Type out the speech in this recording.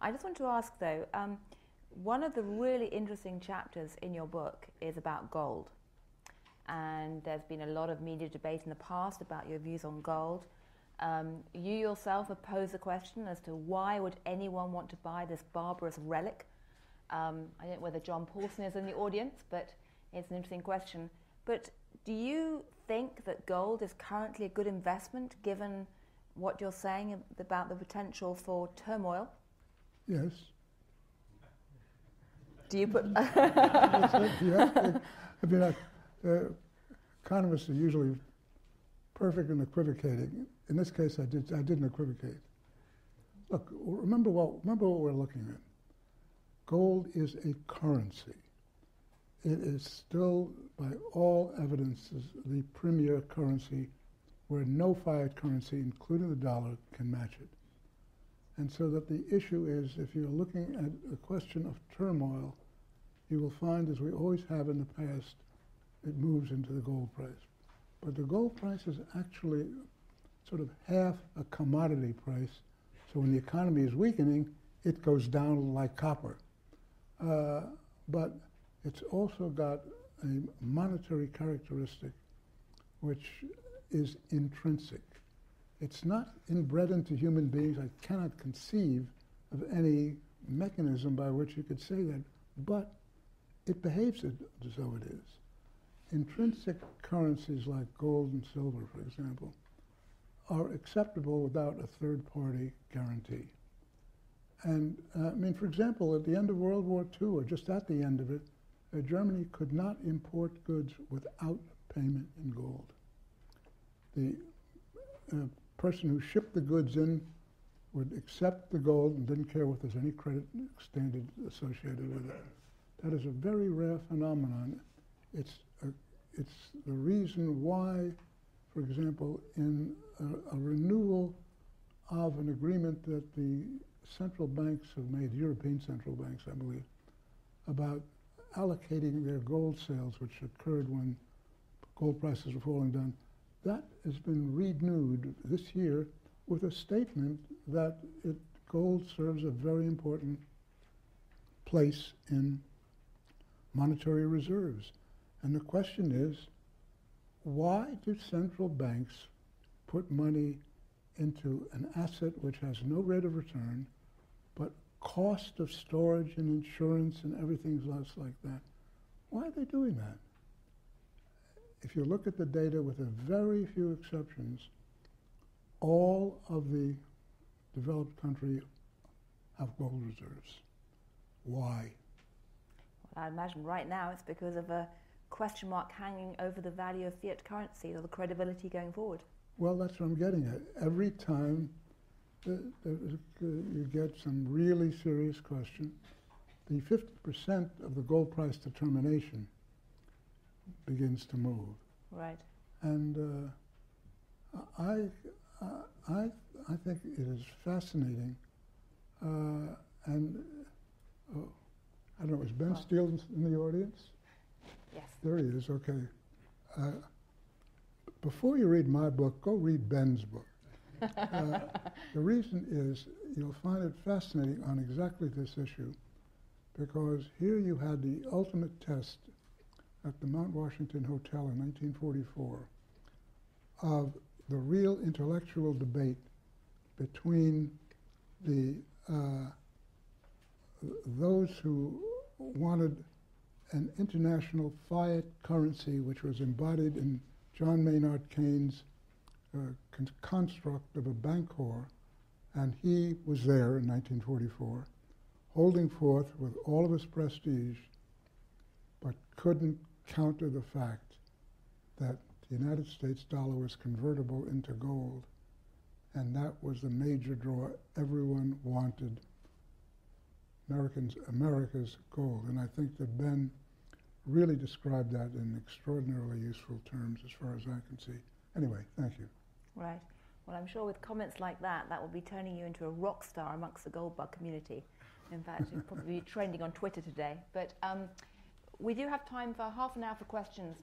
I just want to ask, though, one of the really interesting chapters in your book is about gold. And there's been a lot of media debate in the past about your views on gold. You yourself have posed the question as to why would anyone want to buy this barbarous relic? I don't know whether John Paulson is in the audience, but it's an interesting question. But do you think that gold is currently a good investment given what you're saying about the potential for turmoil? Yes. Do you put... Yeah, I mean, economists are usually perfect in equivocating. In this case, I didn't equivocate. Look, remember what we're looking at. Gold is a currency. It is still, by all evidences, the premier currency where no fiat currency, including the dollar, can match it. And so that the issue is, if you're looking at the question of turmoil, you will find, as we always have in the past, it moves into the gold price. But the gold price is actually sort of half a commodity price. So when the economy is weakening, it goes down like copper. But it's also got a monetary characteristic which is intrinsic. It's not inbred into human beings. I cannot conceive of any mechanism by which you could say that, but it behaves as though it is. Intrinsic currencies like gold and silver, for example, are acceptable without a third-party guarantee. And, I mean, for example, at the end of World War II, or just at the end of it, Germany could not import goods without payment in gold. The person who shipped the goods in would accept the gold and didn't care if there's any credit standard associated with it. That is a very rare phenomenon. It's the reason why, for example, in a renewal of an agreement that the central banks have made, European central banks, I believe, about allocating their gold sales, which occurred when gold prices were falling down, that has been renewed this year with a statement that gold serves a very important place in monetary reserves. And the question is, why do central banks put money into an asset which has no rate of return, but cost of storage and insurance and everything else like that? Why are they doing that? If you look at the data, with a very few exceptions, all of the developed countries have gold reserves. Why? Well, I imagine right now it's because of a question mark hanging over the value of fiat currency or the credibility going forward. Well, that's what I'm getting at. Every time you get some really serious question, the 50% of the gold price determination begins to move. Right. And I think it is fascinating. And I don't know, is Ben Steele in the audience? Yes. There he is, okay. Before you read my book, go read Ben's book. The reason is you'll find it fascinating on exactly this issue, because here you had the ultimate test at the Mount Washington Hotel in 1944 of the real intellectual debate between those who wanted an international fiat currency, which was embodied in John Maynard Keynes' construct of a bank whore, and he was there in 1944, holding forth with all of his prestige, but couldn't counter the fact that the United States dollar was convertible into gold, and that was the major draw. Everyone wanted America's gold, and I think that Ben really described that in extraordinarily useful terms as far as I can see. Anyway, thank you. Right. Well, I'm sure with comments like that, that will be turning you into a rock star amongst the gold bug community. In fact, you'll probably be trending on Twitter today. But we do have time for half an hour for questions.